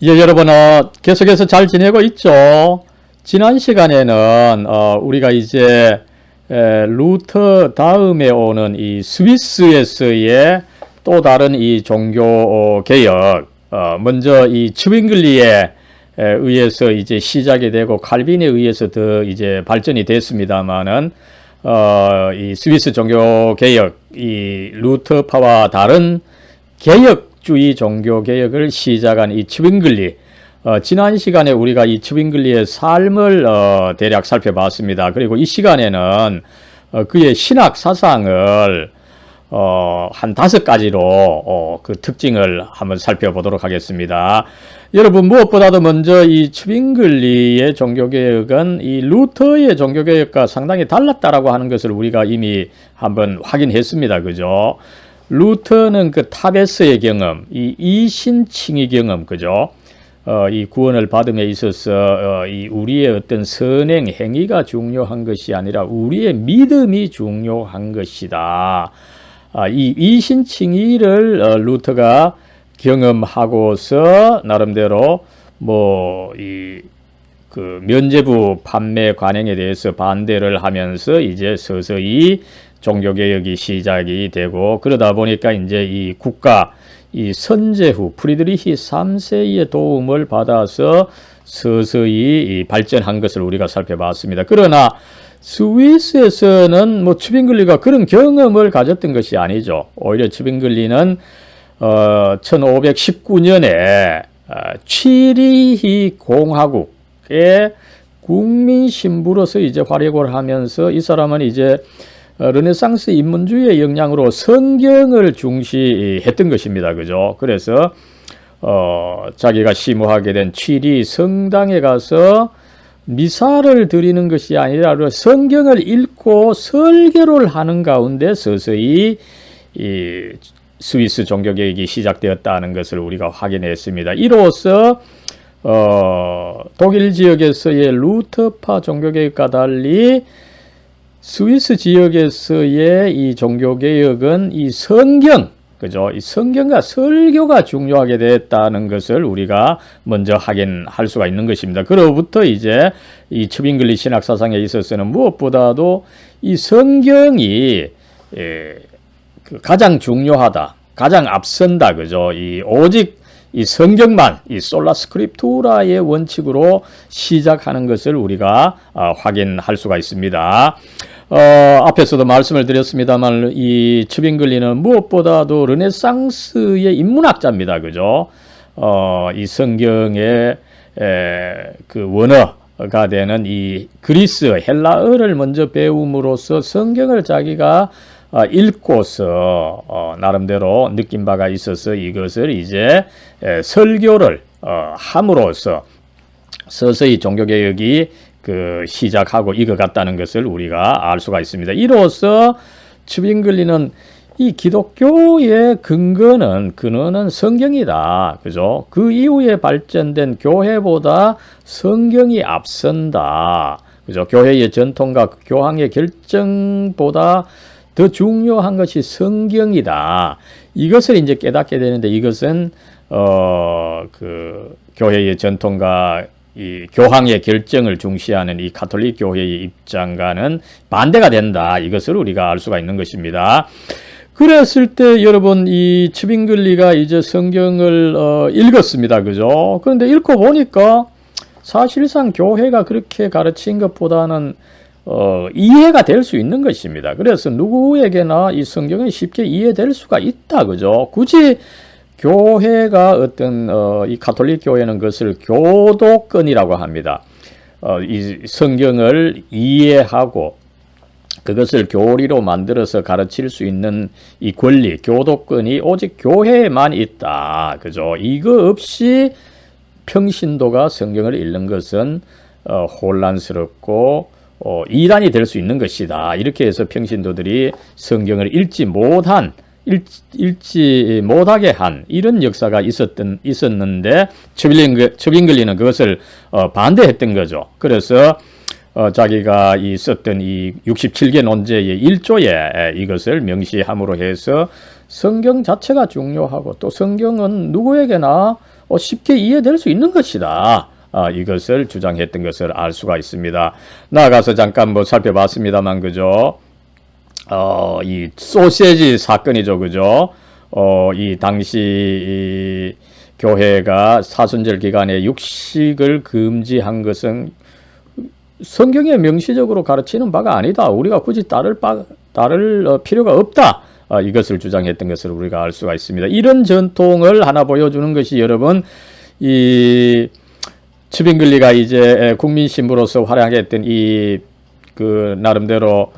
예, 여러분, 계속해서 잘 지내고 있죠? 지난 시간에는, 우리가 이제, 루터 다음에 오는 이 스위스에서의 또 다른 이 종교 개혁, 먼저 이 츠윙글리에 의해서 이제 시작이 되고 칼빈에 의해서 더 이제 발전이 됐습니다만은, 이 스위스 종교 개혁, 이 루터파와 다른 개혁주의 종교 개혁을 시작한 이 츠윙글리, 지난 시간에 우리가 이 츠윙글리의 삶을 대략 살펴봤습니다. 그리고 이 시간에는 그의 신학 사상을 한 5가지로 그 특징을 한번 살펴보도록 하겠습니다. 여러분, 무엇보다도 먼저 이 츠윙글리의 종교개혁은 이 루터의 종교개혁과 상당히 달랐다라고 하는 것을 우리가 이미 한번 확인했습니다. 그죠? 루터는 그 탑에서의 경험, 이 이신칭의 경험, 그죠? 이 구원을 받음에 있어서 이 우리의 어떤 선행 행위가 중요한 것이 아니라 우리의 믿음이 중요한 것이다. 이 이신칭의를 루터가 경험하고서 나름대로 그 면죄부 판매 관행에 대해서 반대를 하면서 이제 서서히 종교개혁이 시작이 되고, 그러다 보니까 이제 이 국가, 이 선제후 프리드리히 3세의 도움을 받아서 서서히 발전한 것을 우리가 살펴봤습니다. 그러나 스위스에서는 츠윙글리가 그런 경험을 가졌던 것이 아니죠. 오히려 츠윙글리는 1519년에 취리히 공화국의 국민 신부로서 이제 활약을 하면서, 이 사람은 이제 르네상스 인문주의의 영향으로 성경을 중시했던 것입니다. 그죠? 그래서 자기가 심호하게 된 취리 성당에 가서 미사를 드리는 것이 아니라 성경을 읽고 설교를 하는 가운데 서서히 이 스위스 종교개혁이 시작되었다는 것을 우리가 확인했습니다. 이로써 독일 지역에서의 루터파 종교개혁과 달리 스위스 지역에서의 이 종교개혁은 이 성경, 그죠? 이 성경과 설교가 중요하게 됐다는 것을 우리가 먼저 확인할 수가 있는 것입니다. 그로부터 이제 이 츠윙글리 신학사상에 있어서는 무엇보다도 이 성경이 가장 중요하다, 가장 앞선다, 그죠? 오직 이 성경만, 이 솔라 스크립투라의 원칙으로 시작하는 것을 우리가 확인할 수가 있습니다. 앞에서도 말씀을 드렸습니다만 이 츠윙글리는 무엇보다도 르네상스의 인문학자입니다. 그죠? 이 성경의 그 원어가 되는 이 그리스 헬라어를 먼저 배움으로써 성경을 자기가 읽고서 나름대로 느낀 바가 있어서 이것을 이제 설교를 함으로써 서서히 종교개혁이 시작하고 익어갔다는 것을 우리가 알 수가 있습니다. 이로써 츠윙글리는 이 기독교의 근원은 성경이다. 그죠? 그 이후에 발전된 교회보다 성경이 앞선다. 그죠? 교회의 전통과 교황의 결정보다 더 중요한 것이 성경이다. 이것을 이제 깨닫게 되는데, 이것은 그 교회의 전통과 이 교황의 결정을 중시하는 이 가톨릭 교회의 입장과는 반대가 된다. 이것을 우리가 알 수가 있는 것입니다. 그랬을 때 여러분, 이 츠윙글리가 이제 성경을 읽었습니다. 그죠? 그런데 읽고 보니까 사실상 교회가 그렇게 가르친 것보다는 이해가 될 수 있는 것입니다. 그래서 누구에게나 이 성경은 쉽게 이해될 수가 있다. 그죠? 굳이 교회가 이 가톨릭 교회는 그것을 교도권이라고 합니다. 이 성경을 이해하고 그것을 교리로 만들어서 가르칠 수 있는 이 권리, 교도권이 오직 교회에만 있다. 그죠? 이거 없이 평신도가 성경을 읽는 것은 혼란스럽고 이단이 될 수 있는 것이다. 이렇게 해서 평신도들이 성경을 읽지 못하게 한 이런 역사가 있었는데 츠윙글리는 그것을 반대했던 거죠. 그래서 자기가 썼던 이 67개 논제의 1조에 이것을 명시함으로 해서 성경 자체가 중요하고, 또 성경은 누구에게나 쉽게 이해될 수 있는 것이다. 이것을 주장했던 것을 알 수가 있습니다. 나아가서 잠깐 뭐 살펴봤습니다만, 그죠? 이 소세지 사건이죠, 그죠? 이 당시 이 교회가 사순절 기간에 육식을 금지한 것은 성경에 명시적으로 가르치는 바가 아니다. 우리가 굳이 따를 필요가 없다. 이것을 주장했던 것을 우리가 알 수가 있습니다. 이런 전통을 하나 보여주는 것이 여러분, 이 츠빙글리가 이제 국민 신부로서 활약했던 이 그 나름대로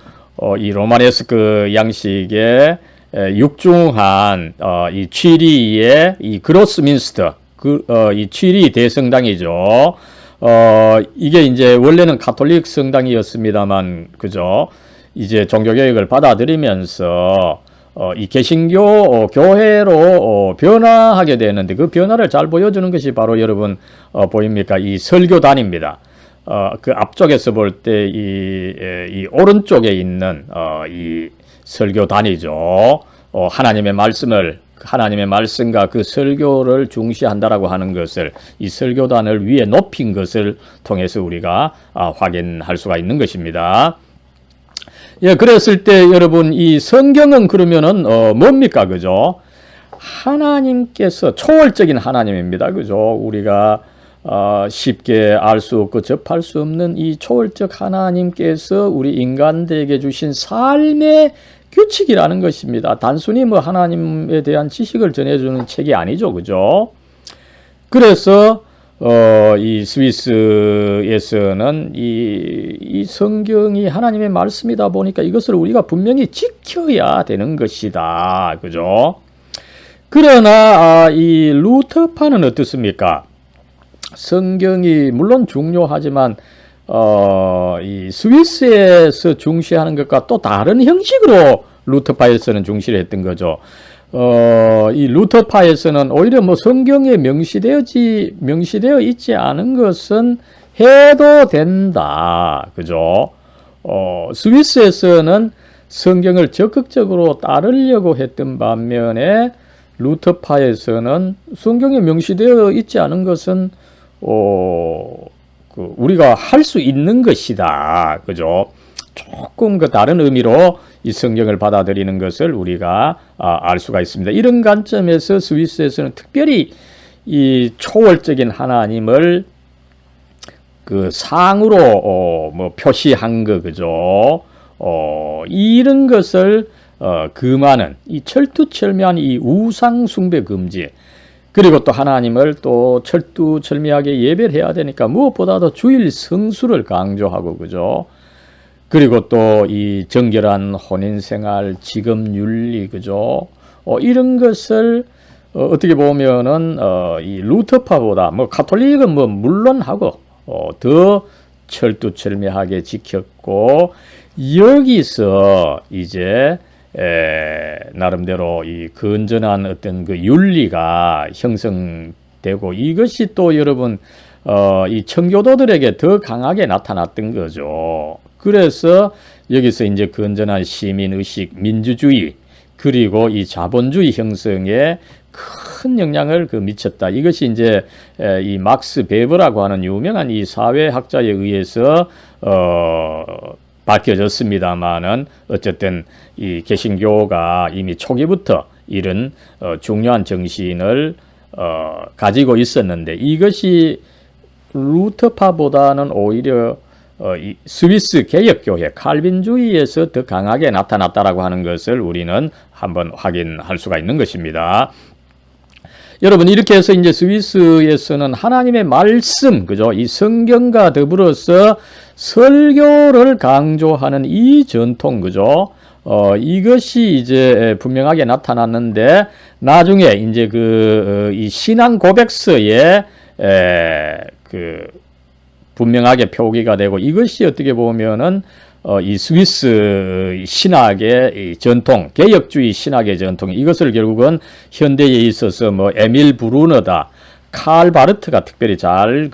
이 로마네스크 양식의 육중한 이 취리의 이 그로스민스터 이 취리 대성당이죠. 이게 이제 원래는 가톨릭 성당이었습니다만, 그죠? 이제 종교개혁을 받아들이면서 이 개신교 교회로 변화하게 되는데, 그 변화를 잘 보여주는 것이 바로 여러분 보입니까? 이 설교단입니다. 그 앞쪽에서 볼 때 이 오른쪽에 있는 이 설교단이죠. 하나님의 말씀과 그 설교를 중시한다라고 하는 것을, 이 설교단을 위에 높인 것을 통해서 우리가 확인할 수가 있는 것입니다. 예, 그랬을 때 여러분, 이 성경은 그러면은 뭡니까, 그죠? 하나님께서 초월적인 하나님입니다, 그죠? 우리가 쉽게 알 수 없고 접할 수 없는 이 초월적 하나님께서 우리 인간들에게 주신 삶의 규칙이라는 것입니다. 단순히 뭐 하나님에 대한 지식을 전해주는 책이 아니죠, 그죠? 그래서 이 스위스에서는 이 성경이 하나님의 말씀이다 보니까 이것을 우리가 분명히 지켜야 되는 것이다, 그죠? 그러나 이 루터파는 어떻습니까? 성경이 물론 중요하지만 이 스위스에서 중시하는 것과 또 다른 형식으로 루터파에서는 중시를 했던 거죠. 이 루터파에서는 오히려 뭐 성경에 명시되어 있지 않은 것은 해도 된다, 그죠? 스위스에서는 성경을 적극적으로 따르려고 했던 반면에 루터파에서는 성경에 명시되어 있지 않은 것은 우리가 할 수 있는 것이다, 그죠? 조금 그 다른 의미로 이 성경을 받아들이는 것을 우리가 알 수가 있습니다. 이런 관점에서 스위스에서는 특별히 이 초월적인 하나님을 그 상으로 뭐 표시한 거, 그죠? 이런 것을 금하는 이 철두철미한 이 우상 숭배 금지, 그리고 또 하나님을 또 철두철미하게 예배를 해야 되니까 무엇보다도 주일 성수를 강조하고, 그죠? 그리고 또 이 정결한 혼인생활, 직업윤리, 그죠? 이런 것을 어떻게 보면은 이 루터파보다 뭐 가톨릭은 뭐 물론하고 더 철두철미하게 지켰고, 여기서 이제 나름대로 이 건전한 어떤 그 윤리가 형성되고, 이것이 또 여러분 이 청교도들에게 더 강하게 나타났던 거죠. 그래서 여기서 이제 건전한 시민의식, 민주주의, 그리고 이 자본주의 형성에 큰 영향을 미쳤다. 이것이 이제 이 막스 베버라고 하는 유명한 이 사회학자에 의해서 밝혀졌습니다만은, 어쨌든 이 개신교가 이미 초기부터 이런 중요한 정신을 가지고 있었는데, 이것이 루터파보다는 오히려 이 스위스 개혁교회 칼빈주의에서 더 강하게 나타났다라고 하는 것을 우리는 한번 확인할 수가 있는 것입니다. 여러분, 이렇게 해서 이제 스위스에서는 하나님의 말씀, 그죠? 이 성경과 더불어서 설교를 강조하는 이 전통, 그죠? 이것이 이제 분명하게 나타났는데, 나중에 이제 이 신앙 고백서에 분명하게 표기가 되고, 이것이 어떻게 보면은 이 스위스 신학의 이 전통, 개혁주의 신학의 전통, 이것을 결국은 현대에 있어서 뭐 에밀 브루너다, 칼 바르트가 특별히 잘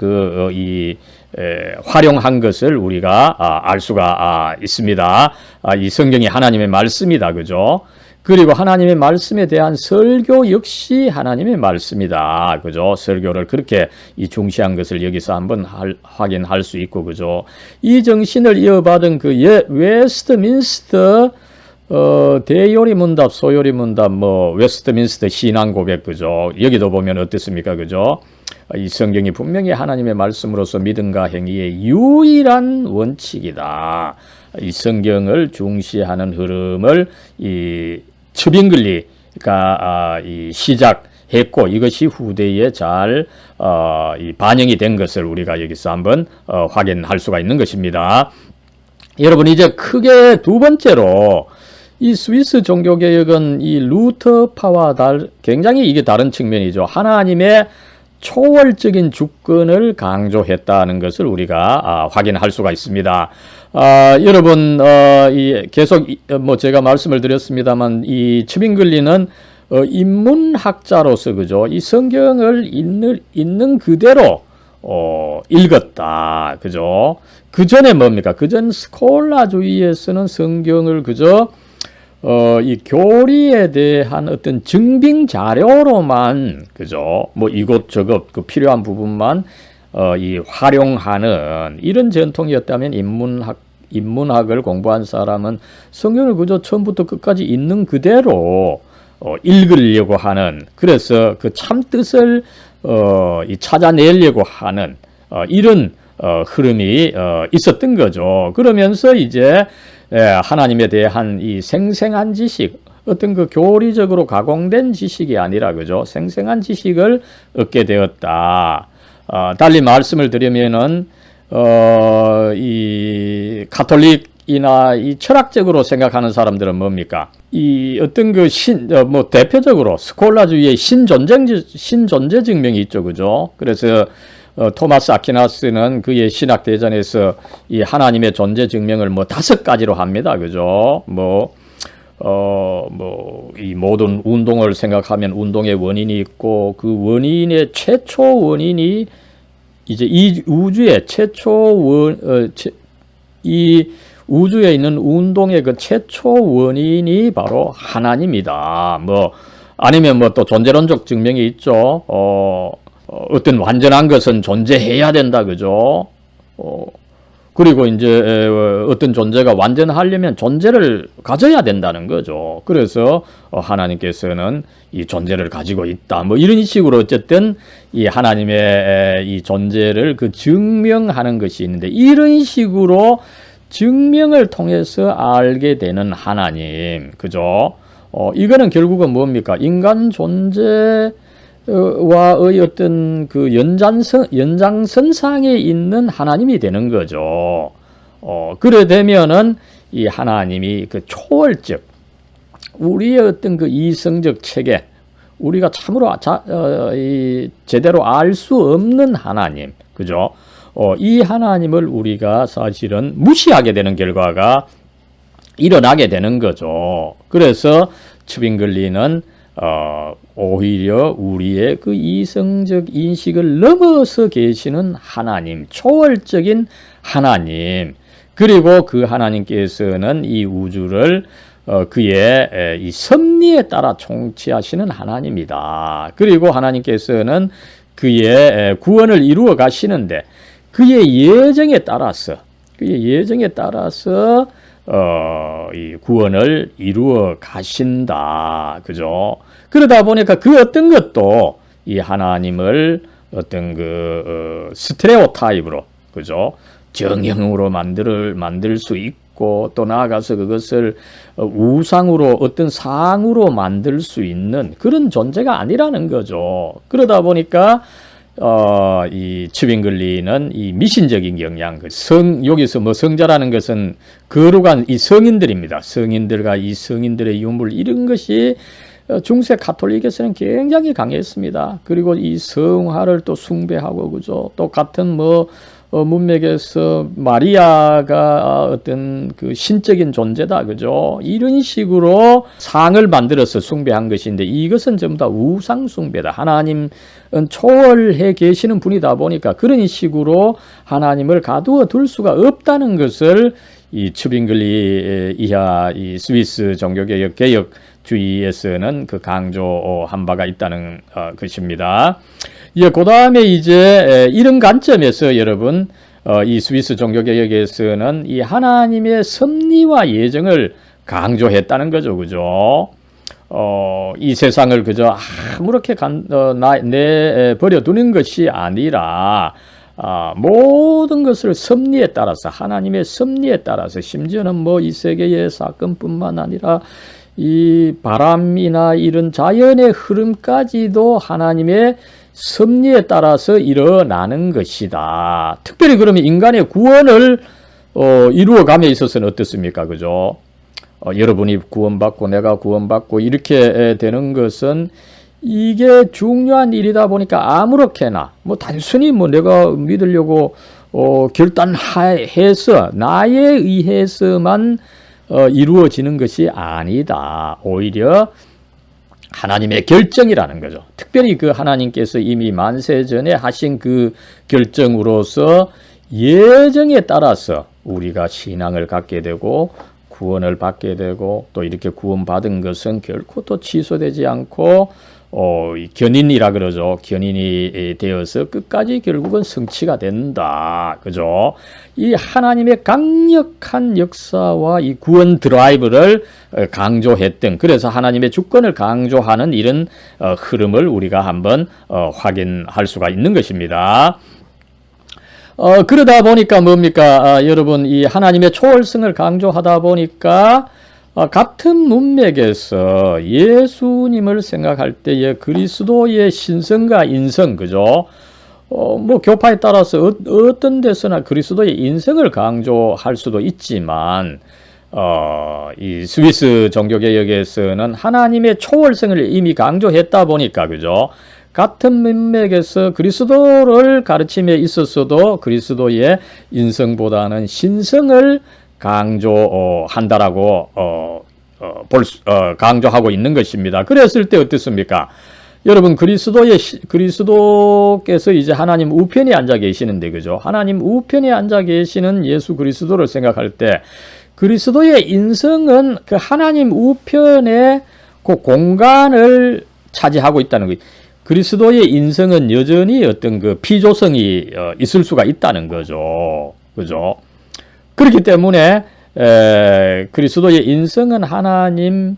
활용한 것을 우리가 알 수가 있습니다. 이 성경이 하나님의 말씀이다, 그죠? 그리고 하나님의 말씀에 대한 설교 역시 하나님의 말씀이다. 그죠? 설교를 그렇게 이 중시한 것을 여기서 한번 확인할 수 있고, 그죠? 이 정신을 이어받은 그 웨스트민스터 대요리 문답, 소요리 문답, 웨스트민스터 신앙 고백, 그죠? 여기도 보면 어떻습니까? 그죠? 이 성경이 분명히 하나님의 말씀으로서 믿음과 행위의 유일한 원칙이다. 이 성경을 중시하는 흐름을 이 츠빙글리가 이 시작했고, 이것이 후대에 잘 이 반영이 된 것을 우리가 여기서 한번 확인할 수가 있는 것입니다. 여러분, 이제 크게 두 번째로 이 스위스 종교개혁은 이 루터파와 굉장히 이게 다른 측면이죠. 하나님의 초월적인 주권을 강조했다는 것을 우리가 확인할 수가 있습니다. 여러분, 계속 제가 말씀을 드렸습니다만, 이 츠빙글리는 인문학자로서, 그죠? 이 성경을 있는 그대로 읽었다, 그죠? 그 전에 뭡니까? 그 전 스콜라주의에서는 성경을 그저 이 교리에 대한 어떤 증빙 자료로만, 그죠? 이것저것 그 필요한 부분만 이 활용하는 이런 전통이었다면, 인문학을 공부한 사람은 성경을 그저 처음부터 끝까지 있는 그대로 읽으려고 하는, 그래서 그 참 뜻을 이 찾아내려고 하는 이런 흐름이 있었던 거죠. 그러면서 이제 하나님에 대한 이 생생한 지식, 어떤 그 교리적으로 가공된 지식이 아니라, 그죠? 생생한 지식을 얻게 되었다. 달리 말씀을 드리면은 이 가톨릭이나 이 철학적으로 생각하는 사람들은 뭡니까? 이 어떤 그 대표적으로 스콜라주의의 신존재 증명이 있죠, 그죠? 그래서 토마스 아퀴나스는 그의 신학 대전에서 이 하나님의 존재 증명을 5가지로 합니다. 그죠? 이 모든 운동을 생각하면 운동의 원인이 있고, 그 원인의 최초 원인이 이제 이 우주의 이 우주에 있는 운동의 그 최초 원인이 바로 하나님이다. 아니면 또 존재론적 증명이 있죠. 어떤 완전한 것은 존재해야 된다, 그죠? 그리고 이제 어떤 존재가 완전하려면 존재를 가져야 된다는 거죠. 그래서 하나님께서는 이 존재를 가지고 있다. 이런 식으로 어쨌든 이 하나님의 이 존재를 그 증명하는 것이 있는데, 이런 식으로 증명을 통해서 알게 되는 하나님, 그죠? 이거는 결국은 뭡니까? 인간 존재 와의 어떤 그 연장선상에 있는 하나님이 되는 거죠. 그래 되면은 이 하나님이 그 초월적, 우리의 어떤 그 이성적 체계, 우리가 참으로 제대로 알 수 없는 하나님, 그죠? 이 하나님을 우리가 사실은 무시하게 되는 결과가 일어나게 되는 거죠. 그래서 츠빙글리는 오히려 우리의 그 이성적 인식을 넘어서 계시는 하나님, 초월적인 하나님, 그리고 그 하나님께서는 이 우주를 그의 이 섭리에 따라 통치하시는 하나님이다. 그리고 하나님께서는 그의 구원을 이루어 가시는데, 그의 예정에 따라서 이 구원을 이루어 가신다. 그죠? 그러다 보니까 그 어떤 것도 이 하나님을 어떤 그 스테레오타입으로, 그죠? 정형으로 만들 수 있고, 또 나아가서 그것을 우상으로, 어떤 상으로 만들 수 있는 그런 존재가 아니라는 거죠. 그러다 보니까 이 츠빙글리는 이 미신적인 경향, 여기서 성자라는 것은 거룩한 이 성인들입니다. 성인들과 이 성인들의 유물, 이런 것이 중세 가톨릭에서는 굉장히 강했습니다. 그리고 이 성화를 또 숭배하고, 그죠? 또 같은 문맥에서 마리아가 어떤 그 신적인 존재다, 그죠? 이런 식으로 상을 만들어서 숭배한 것인데, 이것은 전부 다 우상 숭배다. 하나님은 초월해 계시는 분이다 보니까 그런 식으로 하나님을 가두어 둘 수가 없다는 것을 이 츠빙글리 이하 이 스위스 종교개혁 개혁주의에서는 그 강조한 바가 있다는 것입니다. 예, 그 다음에 이제 이런 관점에서 여러분 이 스위스 종교개혁에서는 이 하나님의 섭리와 예정을 강조했다는 거죠, 그죠? 이 세상을 그저 아무렇게 내버려 두는 것이 아니라 모든 것을 섭리에 따라서, 하나님의 섭리에 따라서, 심지어는 뭐 이 세계의 사건뿐만 아니라 이 바람이나 이런 자연의 흐름까지도 하나님의 섭리에 따라서 일어나는 것이다. 특별히 그러면 인간의 구원을 이루어감에 있어서는 어떻습니까? 그죠? 여러분이 구원받고 내가 구원받고 이렇게 되는 것은 이게 중요한 일이다 보니까 아무렇게나 뭐 단순히 뭐 내가 믿으려고 결단해서 나에 의해서만 이루어지는 것이 아니다. 오히려 하나님의 결정이라는 거죠. 특별히 그 하나님께서 이미 만세전에 하신 그 결정으로서 예정에 따라서 우리가 신앙을 갖게 되고 구원을 받게 되고 또 이렇게 구원받은 것은 결코 또 취소되지 않고 견인이라 그러죠. 견인이 되어서 끝까지 결국은 성취가 된다. 그죠? 이 하나님의 강력한 역사와 이 구원 드라이브를 강조했던, 그래서 하나님의 주권을 강조하는 이런 흐름을 우리가 한번 확인할 수가 있는 것입니다. 그러다 보니까 뭡니까? 여러분, 이 하나님의 초월성을 강조하다 보니까 같은 문맥에서 예수님을 생각할 때에 그리스도의 신성과 인성, 그죠? 뭐 교파에 따라서 어떤 데서나 그리스도의 인성을 강조할 수도 있지만, 이 스위스 종교개혁에서는 하나님의 초월성을 이미 강조했다 보니까, 그죠? 같은 문맥에서 그리스도를 가르침에 있어서도 그리스도의 인성보다는 신성을 강조한다라고 강조하고 있는 것입니다. 그랬을 때 어떻습니까? 여러분, 그리스도께서 이제 하나님 우편에 앉아 계시는데, 그죠? 하나님 우편에 앉아 계시는 예수 그리스도를 생각할 때 그리스도의 인성은 그 하나님 우편의 그 공간을 차지하고 있다는 거예요. 그리스도의 인성은 여전히 어떤 그 피조성이 있을 수가 있다는 거죠. 그죠? 그렇기 때문에 그리스도의 인성은 하나님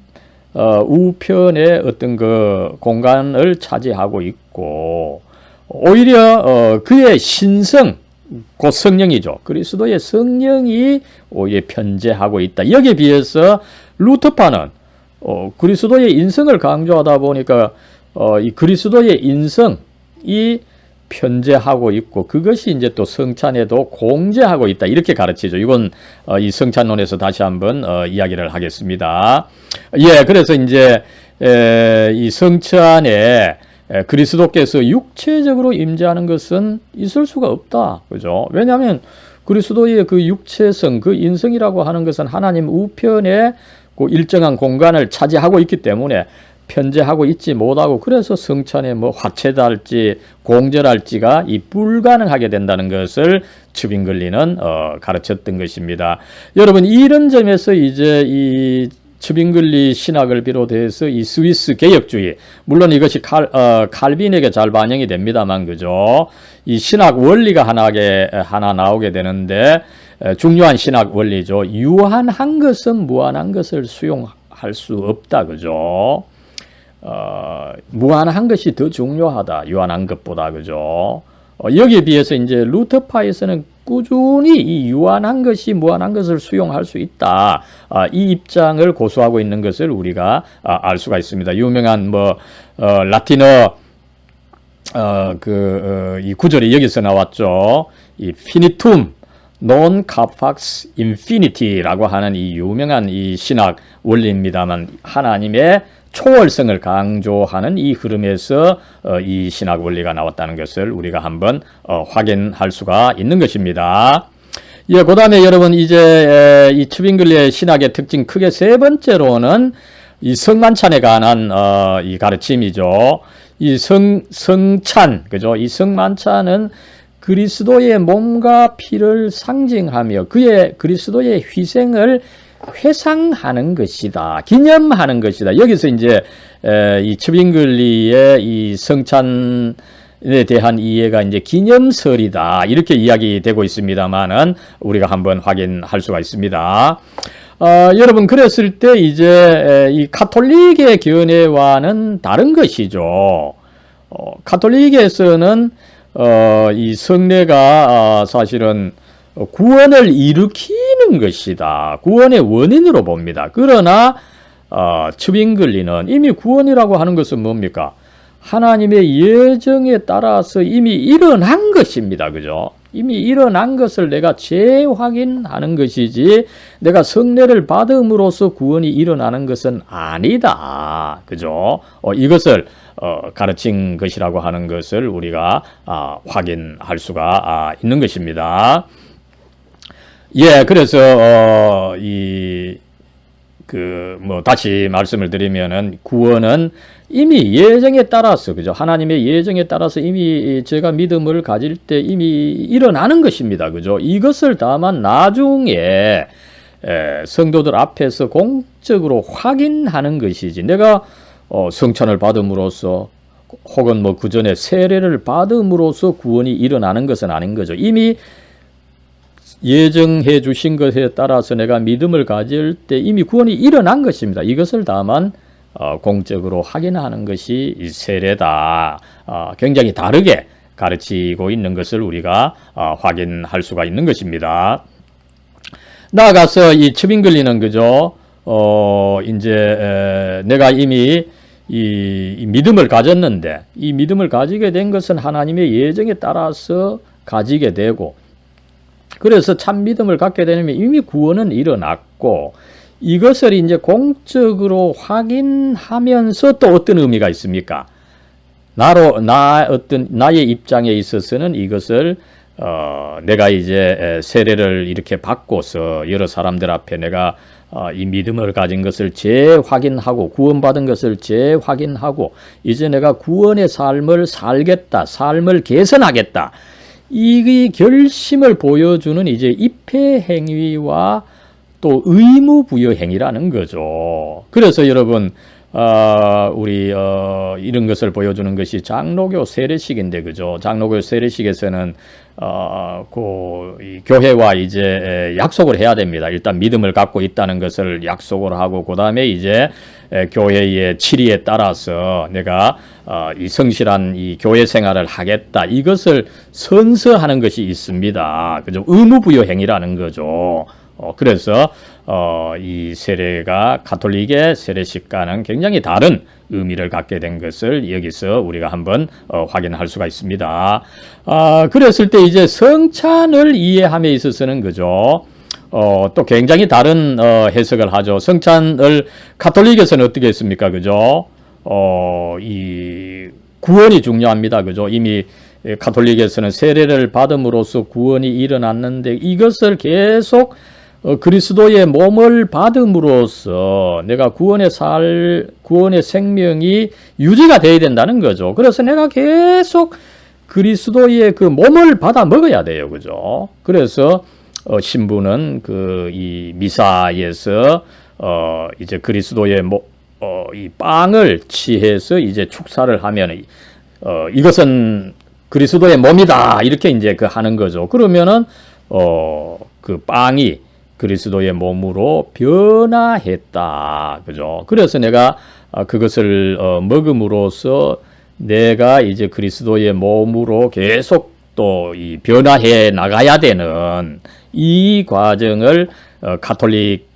우편의 어떤 그 공간을 차지하고 있고, 오히려 그의 신성, 곧 성령이죠. 그리스도의 성령이 오히려 편재하고 있다. 여기에 비해서 루터파는 그리스도의 인성을 강조하다 보니까 이 그리스도의 인성이 편재하고 있고 그것이 이제 또 성찬에도 공재하고 있다, 이렇게 가르치죠. 이건 이 성찬론에서 다시 한번 이야기를 하겠습니다. 예, 그래서 이제 이 성찬에 그리스도께서 육체적으로 임재하는 것은 있을 수가 없다, 그죠? 왜냐하면 그리스도의 그 육체성, 그 인성이라고 하는 것은 하나님 우편에 그 일정한 공간을 차지하고 있기 때문에 편재하고 있지 못하고, 그래서 성찬에 뭐 화채달지 공절할지가 이 불가능하게 된다는 것을 츠빙글리는 가르쳤던 것입니다. 여러분, 이런 점에서 이제 이 츠빙글리 신학을 비롯해서 이 스위스 개혁주의, 물론 이것이 칼빈에게 잘 반영이 됩니다만, 그죠? 이 신학 원리가 하나 나오게 되는데, 중요한 신학 원리죠. 유한한 것은 무한한 것을 수용할 수 없다, 그죠? 무한한 것이 더 중요하다, 유한한 것보다, 그죠? 여기에 비해서 이제 루터파에서는 꾸준히 이 유한한 것이 무한한 것을 수용할 수 있다, 이 입장을 고수하고 있는 것을 우리가 알 수가 있습니다. 유명한 라틴어 이 구절이 여기서 나왔죠. 이 피니툼 non capax infinity라고 하는 이 유명한 이 신학 원리입니다만, 하나님의 초월성을 강조하는 이 흐름에서 이 신학 원리가 나왔다는 것을 우리가 한번 확인할 수가 있는 것입니다. 예, 그 다음에 여러분, 이제 이 츠빙글리의 신학의 특징 크게 세 번째로는 이 성만찬에 관한 이 가르침이죠. 이 성찬, 그죠? 이 성만찬은 그리스도의 몸과 피를 상징하며 그리스도의 희생을 회상하는 것이다. 기념하는 것이다. 여기서 이제 이 첩인글리의 이 성찬에 대한 이해가 이제 기념설이다. 이렇게 이야기되고 있습니다만은 우리가 한번 확인할 수가 있습니다. 여러분, 그랬을 때 이제 이 가톨릭의 견해와는 다른 것이죠. 가톨릭에서는 이 성례가 사실은 구원을 일으키는 것이다. 구원의 원인으로 봅니다. 그러나 첩인글리는 이미 구원이라고 하는 것은 뭡니까? 하나님의 예정에 따라서 이미 일어난 것입니다. 그죠? 이미 일어난 것을 내가 재확인하는 것이지 내가 성례를 받음으로써 구원이 일어나는 것은 아니다. 그죠? 이것을 가르친 것이라고 하는 것을 우리가 확인할 수가 있는 것입니다. 예, 그래서 다시 말씀을 드리면은 구원은 이미 예정에 따라서, 그죠? 하나님의 예정에 따라서 이미 제가 믿음을 가질 때 이미 일어나는 것입니다. 그죠? 이것을 다만 나중에 성도들 앞에서 공적으로 확인하는 것이지, 내가 성찬을 받음으로써 혹은 그 전에 세례를 받음으로써 구원이 일어나는 것은 아닌 거죠. 이미 예정해 주신 것에 따라서 내가 믿음을 가질 때 이미 구원이 일어난 것입니다. 이것을 다만 공적으로 확인하는 것이 세례다. 굉장히 다르게 가르치고 있는 것을 우리가 확인할 수가 있는 것입니다. 나아가서 이 첩인글리는 그죠? 이제 내가 이미 이 믿음을 가졌는데 이 믿음을 가지게 된 것은 하나님의 예정에 따라서 가지게 되고, 그래서 참 믿음을 갖게 되면 이미 구원은 일어났고, 이것을 이제 공적으로 확인하면서 또 어떤 의미가 있습니까? 나의 입장에 있어서는 이것을 내가 이제 세례를 이렇게 받고서 여러 사람들 앞에 내가 이 믿음을 가진 것을 재확인하고 구원받은 것을 재확인하고 이제 내가 구원의 삶을 살겠다, 삶을 개선하겠다, 이 결심을 보여주는 이제 입회 행위와 또 의무 부여 행위라는 거죠. 그래서 여러분, 우리 이런 것을 보여주는 것이 장로교 세례식인데, 그죠? 장로교 세례식에서는 이 교회와 이제 약속을 해야 됩니다. 일단 믿음을 갖고 있다는 것을 약속을 하고, 그 다음에 이제 교회의 치리에 따라서 내가 이 성실한 이 교회 생활을 하겠다, 이것을 선서하는 것이 있습니다. 그죠? 의무부여 행위라는 거죠. 그래서 이 세례가 가톨릭의 세례식과는 굉장히 다른 의미를 갖게 된 것을 여기서 우리가 한번 확인할 수가 있습니다. 그랬을 때 이제 성찬을 이해함에 있어서는 그죠? 또 굉장히 다른 해석을 하죠. 성찬을 가톨릭에서는 어떻게 했습니까? 그죠? 이 구원이 중요합니다. 그죠? 이미 가톨릭에서는 세례를 받음으로써 구원이 일어났는데 이것을 계속 그리스도의 몸을 받음으로써 내가 구원의 생명이 유지가 되어야 된다는 거죠. 그래서 내가 계속 그리스도의 그 몸을 받아 먹어야 돼요. 그죠? 그래서 신부는 이 미사에서 이제 그리스도의 이 빵을 취해서 이제 축사를 하면 이것은 그리스도의 몸이다, 이렇게 이제 하는 거죠. 그러면은 그 빵이 그리스도의 몸으로 변화했다. 그죠? 그래서 내가 그것을 먹음으로써 내가 이제 그리스도의 몸으로 계속 또 이 변화해 나가야 되는 이 과정을 가톨릭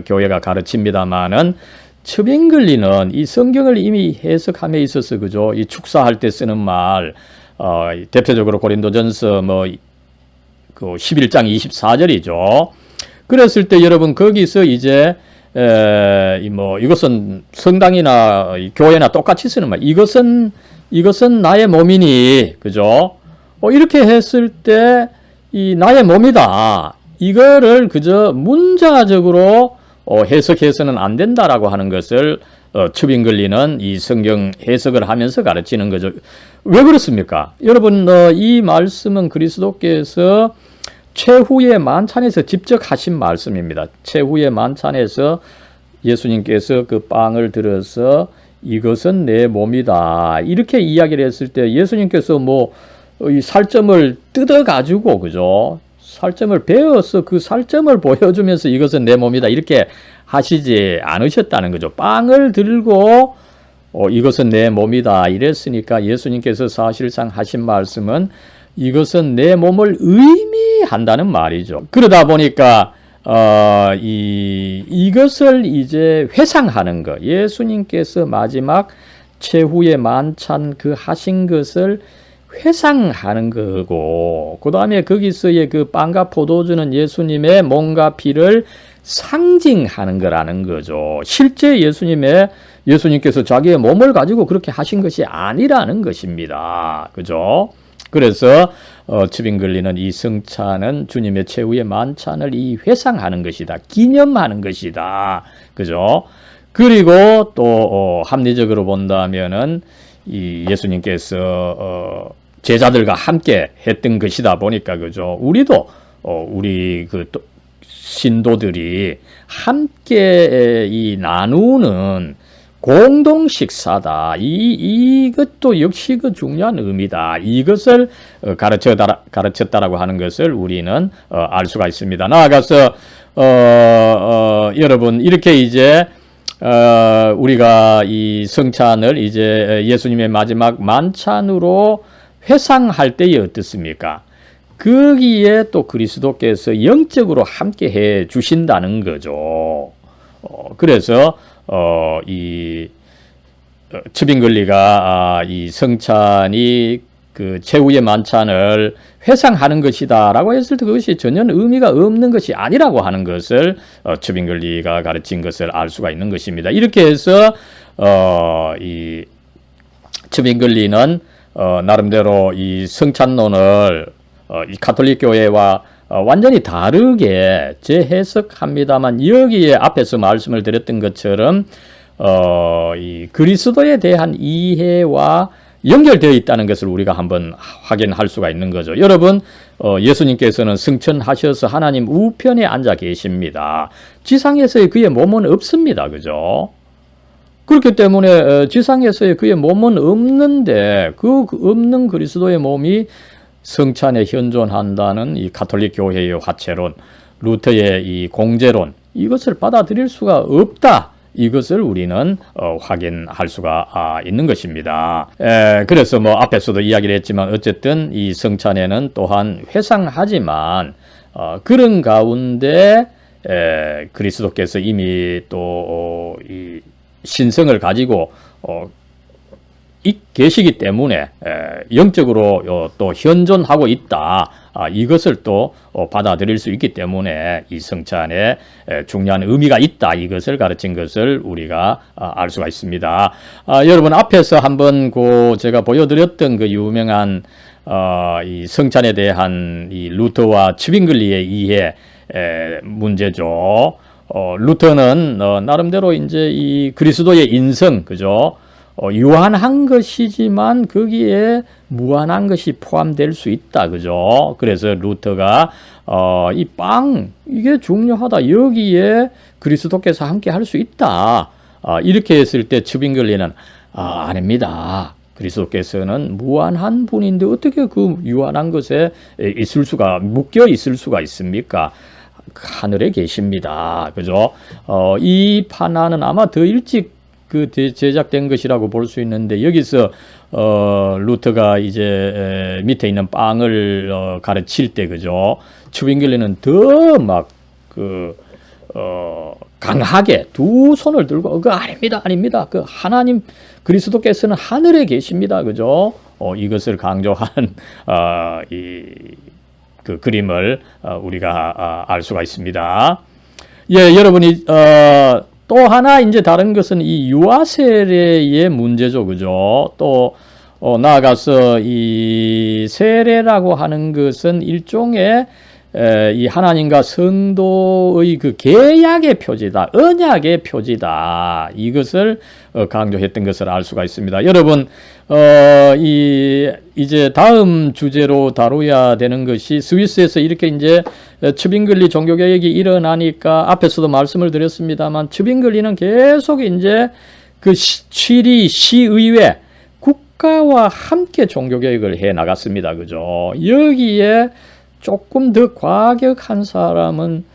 교회가 가르칩니다만은 첩인글리는 이 성경을 이미 해석함에 있어서 그죠? 이 축사할 때 쓰는 말, 대표적으로 고린도전서 그 11장 24절이죠. 그랬을 때 여러분 거기서 이제 이것은 성당이나 교회나 똑같이 쓰는 말, 이것은 나의 몸이니, 그죠? 이렇게 했을 때 이 나의 몸이다, 이거를 그저 문자적으로 해석해서는 안 된다라고 하는 것을 첩인글리는 이 성경 해석을 하면서 가르치는 거죠. 왜 그렇습니까? 여러분, 이 말씀은 그리스도께서 최후의 만찬에서 직접 하신 말씀입니다. 최후의 만찬에서 예수님께서 그 빵을 들어서 이것은 내 몸이다 이렇게 이야기를 했을 때 예수님께서 뭐 이 살점을 뜯어가지고 그죠? 살점을 베어서 그 살점을 보여주면서 이것은 내 몸이다 이렇게 하시지 않으셨다는 거죠. 빵을 들고 이것은 내 몸이다 이랬으니까 예수님께서 사실상 하신 말씀은 이것은 내 몸을 의미한다는 말이죠. 그러다 보니까 이것을 이제 회상하는 것, 예수님께서 마지막 최후의 만찬 그 하신 것을 회상하는 거고, 그 다음에 거기서의 그 빵과 포도주는 예수님의 몸과 피를 상징하는 거라는 거죠. 실제 예수님께서 자기의 몸을 가지고 그렇게 하신 것이 아니라는 것입니다. 그죠? 그래서 츠빙글리는 이 성찬은 주님의 최후의 만찬을 이 회상하는 것이다. 기념하는 것이다. 그죠? 그리고 또 합리적으로 본다면은 이 예수님께서 제자들과 함께 했던 것이다 보니까 그죠? 우리도 우리 그 신도들이 함께 이 나누는 공동 식사다. 이것도 역시 그 중요한 의미다. 이것을 가르쳤다라고 하는 것을 우리는 알 수가 있습니다. 나아가서 여러분 이렇게 이제 우리가 이 성찬을 이제 예수님의 마지막 만찬으로 회상할 때에 어떻습니까? 거기에 또 그리스도께서 영적으로 함께 해 주신다는 거죠. 그래서 이 츠빙글리가 이 성찬이 그 최후의 만찬을 회상하는 것이다라고 했을 때 그것이 전혀 의미가 없는 것이 아니라고 하는 것을 츠빙글리가 가르친 것을 알 수가 있는 것입니다. 이렇게 해서 이 츠빙글리는 나름대로 이 성찬론을 이 가톨릭 교회와 완전히 다르게 재해석합니다만 여기에 앞에서 말씀을 드렸던 것처럼 이 그리스도에 대한 이해와 연결되어 있다는 것을 우리가 한번 확인할 수가 있는 거죠. 여러분, 예수님께서는 승천하셔서 하나님 우편에 앉아 계십니다. 지상에서의 그의 몸은 없습니다. 그죠? 그렇기 때문에 지상에서의 그의 몸은 없는데 그 없는 그리스도의 몸이 성찬에 현존한다는 이 가톨릭 교회의 화채론, 루터의 이 공제론, 이것을 받아들일 수가 없다. 이것을 우리는 확인할 수가 있는 것입니다. 그래서 뭐 앞에서도 이야기를 했지만 어쨌든 이 성찬에는 또한 회상하지만 그런 가운데 그리스도께서 이미 또 이 신성을 가지고 계시기 때문에 영적으로 또 현존하고 있다. 이것을 또 받아들일 수 있기 때문에 이 성찬에 중요한 의미가 있다. 이것을 가르친 것을 우리가 알 수가 있습니다. 여러분 앞에서 한번 제가 보여드렸던 그 유명한 이 성찬에 대한 이 루터와 츠빙글리의 이해 문제죠. 루터는 나름대로 이제 이 그리스도의 인성, 그죠? 유한한 것이지만 거기에 무한한 것이 포함될 수 있다. 그죠? 그래서 루터가 이 이게 중요하다. 여기에 그리스도께서 함께 할 수 있다. 이렇게 했을 때 츠빙글리는 아닙니다. 그리스도께서는 무한한 분인데 어떻게 그 유한한 것에 묶여 있을 수가 있습니까? 하늘에 계십니다. 그죠? 이 판화는 아마 더 일찍 제작된 것이라고 볼 수 있는데 여기서 루터가 이제 밑에 있는 빵을 가르칠 때 그죠? 츠빙글리는 더 막 강하게 두 손을 들고 아닙니다. 그 하나님 그리스도께서는 하늘에 계십니다. 그죠? 이것을 강조한 그 그림을 우리가 알 수가 있습니다. 예, 여러분이 또 하나 이제 다른 것은 이 유아 세례의 문제죠. 그죠? 또 나아가서 이 세례라고 하는 것은 일종의 이 하나님과 성도의 그 계약의 표지다. 언약의 표지다. 이것을 강조했던 것을 알 수가 있습니다. 여러분 이제 다음 주제로 다뤄야 되는 것이 스위스에서 이렇게 이제 츠빙글리 종교개혁이 일어나니까 앞에서도 말씀을 드렸습니다만 츠빙글리는 계속 이제 그 취리 시의회 국가와 함께 종교개혁을 해 나갔습니다. 그죠? 여기에 조금 더 과격한 사람은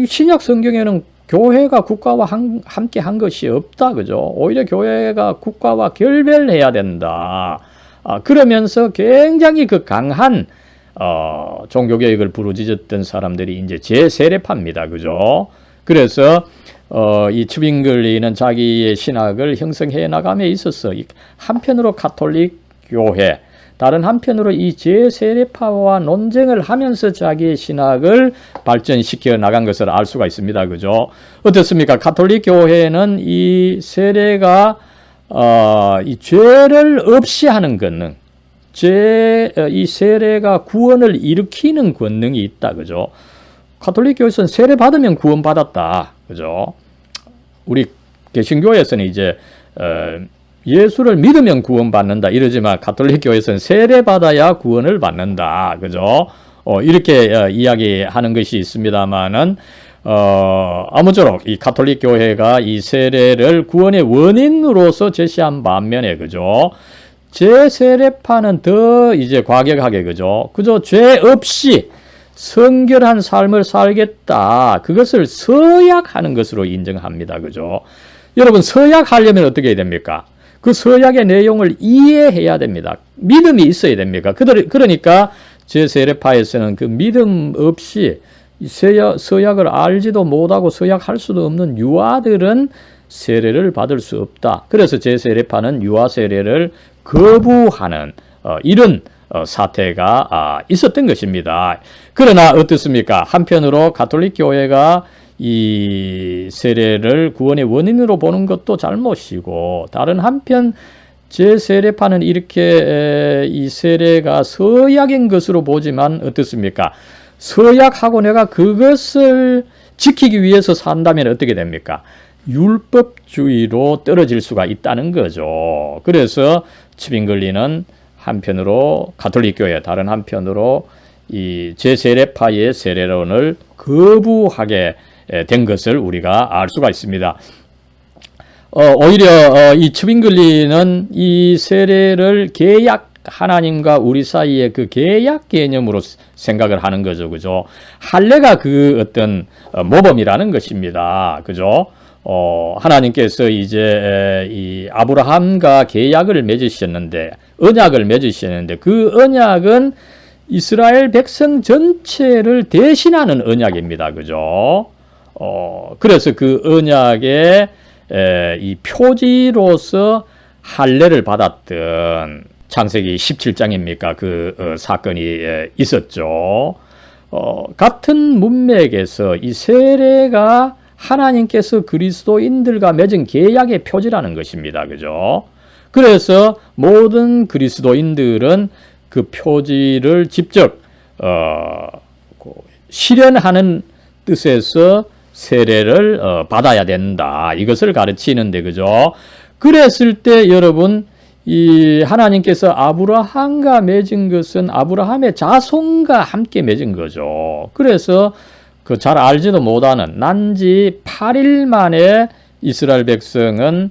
신약 성경에는 교회가 국가와 함께 한 것이 없다. 그죠? 오히려 교회가 국가와 결별해야 된다. 그러면서 굉장히 그 강한 종교개혁을 부르짖었던 사람들이 이제 제세례파입니다. 그죠? 그래서 이 츠빙글리는 자기의 신학을 형성해 나감에 있어서 한편으로 가톨릭 교회, 다른 한편으로 이 제세례파와 논쟁을 하면서 자기의 신학을 발전시켜 나간 것을 알 수가 있습니다. 그죠? 어떻습니까? 가톨릭 교회는 이 세례가 이 죄를 없이 하는 권능, 이 세례가 구원을 일으키는 권능이 있다. 그죠? 가톨릭 교회에서는 세례 받으면 구원 받았다. 그죠? 우리 개신교에서는 이제 예수를 믿으면 구원받는다 이러지만 가톨릭 교회에서는 세례 받아야 구원을 받는다. 그죠? 이렇게 이야기하는 것이 있습니다만은 아무쪼록 이 가톨릭 교회가 이 세례를 구원의 원인으로서 제시한 반면에 그죠? 제세례파는 더 이제 과격하게 그죠? 죄 없이 성결한 삶을 살겠다. 그것을 서약하는 것으로 인정합니다. 그죠? 여러분 서약하려면 어떻게 해야 됩니까? 그 서약의 내용을 이해해야 됩니다. 믿음이 있어야 됩니까? 그러니까 제세례파에서는 그 믿음 없이 서약을 알지도 못하고 서약할 수도 없는 유아들은 세례를 받을 수 없다. 그래서 제세례파는 유아 세례를 거부하는 이런 사태가 있었던 것입니다. 그러나 어떻습니까? 한편으로 가톨릭 교회가 이 세례를 구원의 원인으로 보는 것도 잘못이고 다른 한편 제세례파는 이렇게 이 세례가 서약인 것으로 보지만 어떻습니까? 서약하고 내가 그것을 지키기 위해서 산다면 어떻게 됩니까? 율법주의로 떨어질 수가 있다는 거죠. 그래서 츠빙글리는 한편으로 가톨릭 교회, 다른 한편으로 이 제세례파의 세례론을 거부하게 된 것을 우리가 알 수가 있습니다. 오히려 이 츠빙글리는 이 세례를 계약, 하나님과 우리 사이의 그 계약 개념으로 생각을 하는 거죠. 그죠? 할례가 그 어떤 모범이라는 것입니다. 그죠? 하나님께서 이제 이 아브라함과 계약을 맺으셨는데, 언약을 맺으셨는데, 그 언약은 이스라엘 백성 전체를 대신하는 언약입니다. 그죠? 그래서 그 언약의 이 표지로서 할례를 받았던 창세기 17장입니까? 그 사건이 있었죠. 같은 문맥에서 이 세례가 하나님께서 그리스도인들과 맺은 계약의 표지라는 것입니다. 그죠? 그래서 모든 그리스도인들은 그 표지를 직접 실현하는 뜻에서 세례를 받아야 된다. 이것을 가르치는데 그죠? 그랬을 때 여러분 이 하나님께서 아브라함과 맺은 것은 아브라함의 자손과 함께 맺은 거죠. 그래서 그 잘 알지도 못하는 난지 8일 만에 이스라엘 백성은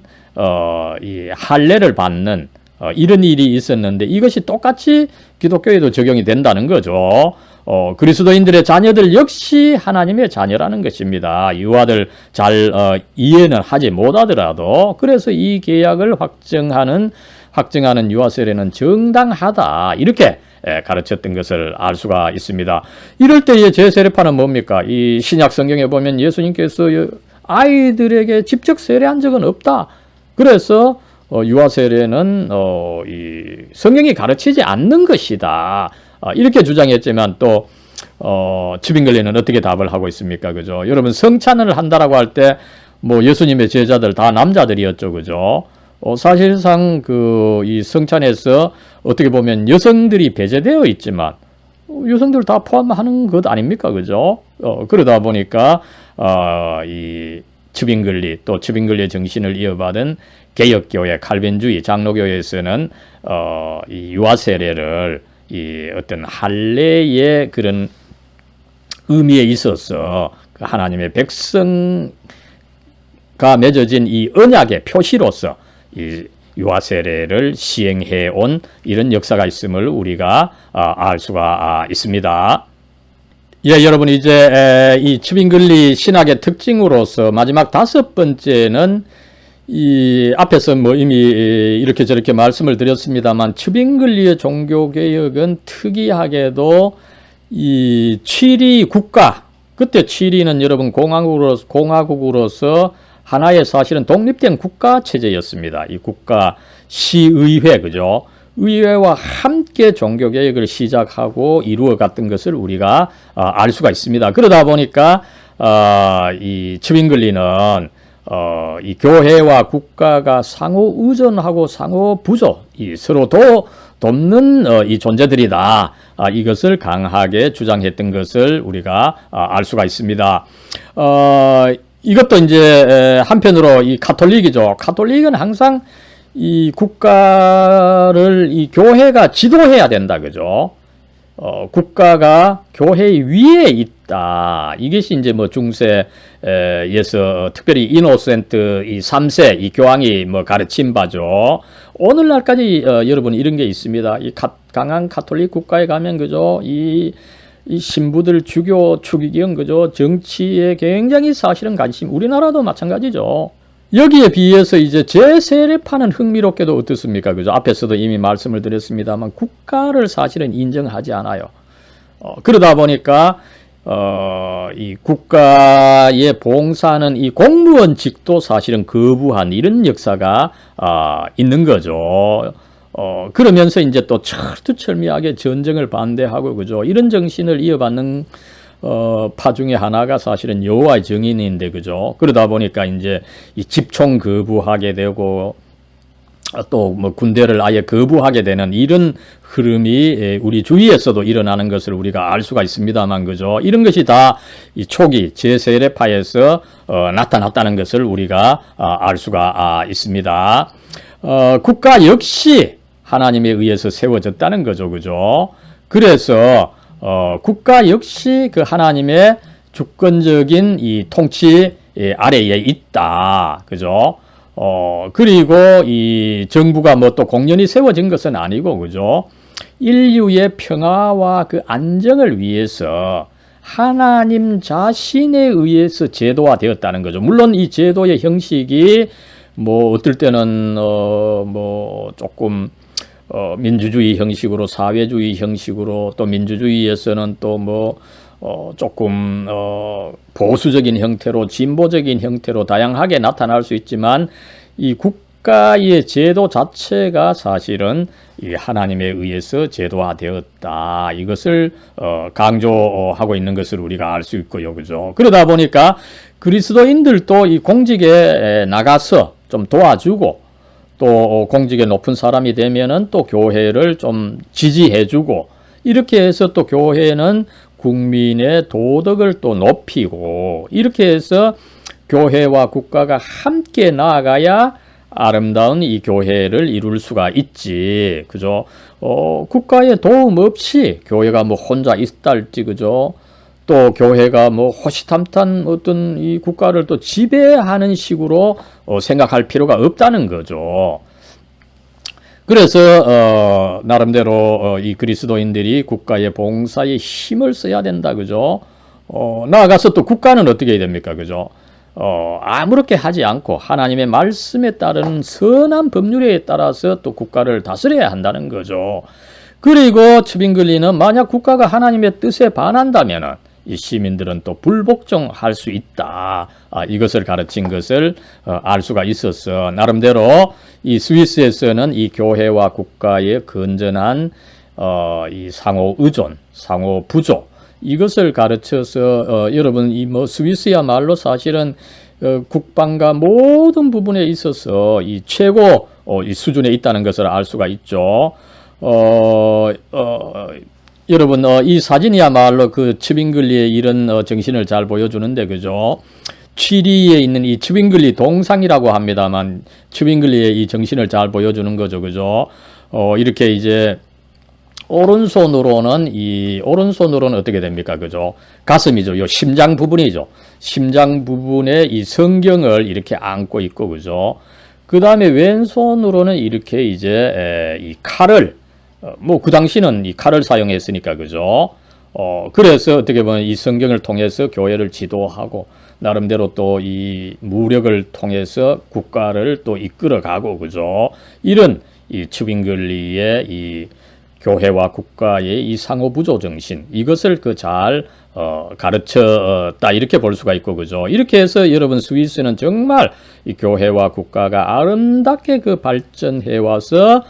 이 할례를 받는 이런 일이 있었는데 이것이 똑같이 기독교에도 적용이 된다는 거죠. 그리스도인들의 자녀들 역시 하나님의 자녀라는 것입니다. 유아들 잘 이해는 하지 못하더라도 그래서 이 계약을 확증하는 유아 세례는 정당하다 이렇게 가르쳤던 것을 알 수가 있습니다. 이럴 때의 제세례파는 뭡니까? 이 신약 성경에 보면 예수님께서 아이들에게 직접 세례한 적은 없다. 그래서 유아 세례는 이 성경이 가르치지 않는 것이다. 이렇게 주장했지만 또 츠빙글리는 어떻게 답을 하고 있습니까? 그죠? 여러분 성찬을 한다라고 할 때 뭐 예수님의 제자들 다 남자들이었죠. 그죠? 사실상 이 성찬에서 어떻게 보면 여성들이 배제되어 있지만 여성들 다 포함하는 것 아닙니까? 그죠? 그러다 보니까 이 츠빙글리 또 츠빙글리의 정신을 이어받은 개혁교회, 칼빈주의, 장로교회에서는 이 유아 세례를 이 어떤 할례의 그런 의미에 있어서 그 하나님의 백성가 맺어진 이 언약의 표시로서 이 유아 세례를 시행해 온 이런 역사가 있음을 우리가 알 수가 있습니다. 예, 여러분 이제 이 츠빙글리 신학의 특징으로서 마지막 5번째는 이 앞에서 뭐 이미 이렇게 저렇게 말씀을 드렸습니다만 츠빙글리의 종교개혁은 특이하게도 이 취리 국가, 그때 취리는 여러분 공화국으로서 하나의 사실은 독립된 국가 체제였습니다. 이 국가 시의회, 그죠? 의회와 함께 종교개혁을 시작하고 이루어갔던 것을 우리가 알 수가 있습니다. 그러다 보니까 이 츠빙글리는 이 교회와 국가가 상호 의존하고 상호 부조, 이 서로 돕는 이 존재들이다. 이것을 강하게 주장했던 것을 우리가 알 수가 있습니다. 이것도 이제 한편으로 이 카톨릭이죠. 카톨릭은 항상 이 국가를 이 교회가 지도해야 된다, 그죠? 국가가 교회 위에 있다. 이것이 이제 뭐 중세에서 특별히 이노센트 이 3세 이 교황이 뭐 가르친 바죠. 오늘날까지 여러분 이런 게 있습니다. 이 강한 카톨릭 국가에 가면 그죠? 이 신부들 주교 추기경 그죠? 정치에 굉장히 사실은 관심. 우리나라도 마찬가지죠. 여기에 비해서 이제 제세례파는 흥미롭게도 어떻습니까? 그죠? 앞에서도 이미 말씀을 드렸습니다만 국가를 사실은 인정하지 않아요. 그러다 보니까 이 국가에 봉사하는 이 공무원직도 사실은 거부한 이런 역사가 있는 거죠. 그러면서 이제 또 철두철미하게 전쟁을 반대하고 그죠? 이런 정신을 이어받는 파 중에 하나가 사실은 여호와의 증인인데 그죠? 그러다 보니까 이제 이 집총 거부하게 되고 또 뭐 군대를 아예 거부하게 되는 이런 흐름이 우리 주위에서도 일어나는 것을 우리가 알 수가 있습니다만 그죠? 이런 것이 다 이 초기 제세례파에서 나타났다는 것을 우리가 알 수가 있습니다. 국가 역시 하나님에 의해서 세워졌다는 거죠, 그죠? 그래서 국가 역시 그 하나님의 주권적인 이 통치 아래에 있다. 그죠? 그리고 이 정부가 뭐 또 공연히 세워진 것은 아니고, 그죠? 인류의 평화와 그 안정을 위해서 하나님 자신에 의해서 제도화되었다는 거죠. 물론 이 제도의 형식이 뭐 어떨 때는 뭐 조금 민주주의 형식으로, 사회주의 형식으로, 또 민주주의에서는 또 뭐 조금 보수적인 형태로, 진보적인 형태로 다양하게 나타날 수 있지만 이 국가의 제도 자체가 사실은 이 하나님에 의해서 제도화되었다. 이것을 강조하고 있는 것을 우리가 알 수 있고요, 그죠? 그러다 보니까 그리스도인들도 이 공직에 나가서 좀 도와주고 또 공직에 높은 사람이 되면은 또 교회를 좀 지지해주고 이렇게 해서 또 교회는 국민의 도덕을 또 높이고 이렇게 해서 교회와 국가가 함께 나아가야 아름다운 이 교회를 이룰 수가 있지, 그죠? 국가의 도움 없이 교회가 뭐 혼자 있달지, 그죠? 또 교회가 뭐 호시탐탐 어떤 이 국가를 또 지배하는 식으로 생각할 필요가 없다는 거죠. 그래서 나름대로 이 그리스도인들이 국가의 봉사에 힘을 써야 된다, 그죠? 나아가서 또 국가는 어떻게 해야 됩니까, 그죠? 아무렇게 하지 않고 하나님의 말씀에 따른 선한 법률에 따라서 또 국가를 다스려야 한다는 거죠. 그리고 츠빙글리는 만약 국가가 하나님의 뜻에 반한다면은 이 시민들은 또 불복종할 수 있다. 이것을 가르친 것을 알 수가 있어서 나름대로 이 스위스에서는 이 교회와 국가의 건전한 이 상호 의존, 상호 부조 이것을 가르쳐서 여러분 이 뭐 스위스야말로 사실은 국방과 모든 부분에 있어서 이 최고 이 수준에 있다는 것을 알 수가 있죠. 여러분 이 사진이야말로 그 츠빙글리의 이런 정신을 잘 보여주는데 그죠? 취리에 있는 이 츠윙글리 동상이라고 합니다만 츠윙글리의 이 정신을 잘 보여주는 거죠. 그죠? 이렇게 이제 오른손으로는 어떻게 됩니까? 그죠? 가슴이죠. 요 심장 부분이죠. 심장 부분에 이 성경을 이렇게 안고 있고, 그죠? 그 다음에 왼손으로는 이렇게 이제 이 칼을, 뭐 그 당시는 이 칼을 사용했으니까, 그죠? 그래서 어떻게 보면 이 성경을 통해서 교회를 지도하고, 나름대로 또 이 무력을 통해서 국가를 또 이끌어가고, 그죠? 이런 이 츠윙글리의 이 교회와 국가의 이 상호부조 정신, 이것을 잘 가르쳤다, 이렇게 볼 수가 있고, 그죠? 이렇게 해서 여러분, 스위스는 정말 이 교회와 국가가 아름답게 발전해 와서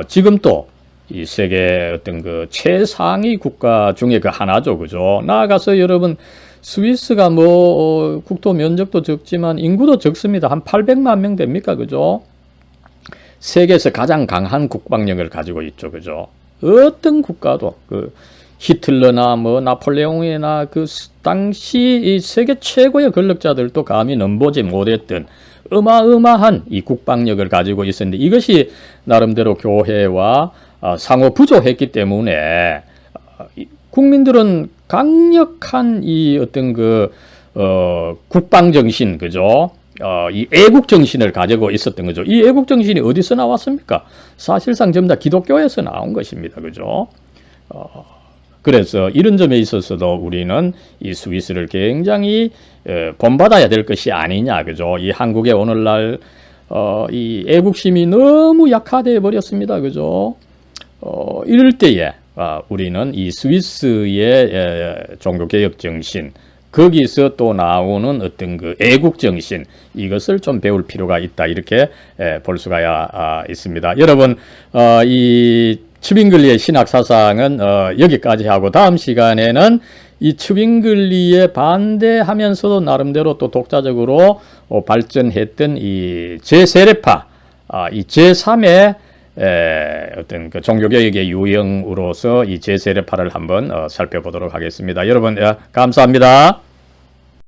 지금 또 이 세계 어떤 최상위 국가 중에 하나죠, 그죠? 나아가서 여러분, 스위스가 뭐 국토 면적도 적지만 인구도 적습니다. 한 800만 명 됩니까, 그죠? 세계에서 가장 강한 국방력을 가지고 있죠, 그죠? 어떤 국가도 히틀러나 뭐 나폴레옹이나 당시 이 세계 최고의 권력자들도 감히 넘보지 못했던 어마어마한 이 국방력을 가지고 있었는데, 이것이 나름대로 교회와 상호 부조했기 때문에 국민들은 강력한 이 어떤 국방 정신, 그죠? 이 애국 정신을 가지고 있었던 거죠. 이 애국 정신이 어디서 나왔습니까? 사실상 전부 다 기독교에서 나온 것입니다. 그죠? 그래서 이런 점에 있어서도 우리는 이 스위스를 굉장히 본받아야 될 것이 아니냐, 그죠? 이 한국의 오늘날 이 애국심이 너무 약화되어 버렸습니다. 그죠? 이럴 때에 우리는 이 스위스의 종교개혁 정신, 거기서 또 나오는 어떤 애국 정신, 이것을 좀 배울 필요가 있다, 이렇게 볼 수가 있습니다. 여러분, 이 츠윙글리의 신학 사상은 여기까지 하고, 다음 시간에는 이 츠윙글리에 반대하면서도 나름대로 또 독자적으로 발전했던 이 제3파, 이 제3의 어떤 종교개혁의 유형으로서 이 제3파를 한번 살펴보도록 하겠습니다. 여러분, 감사합니다.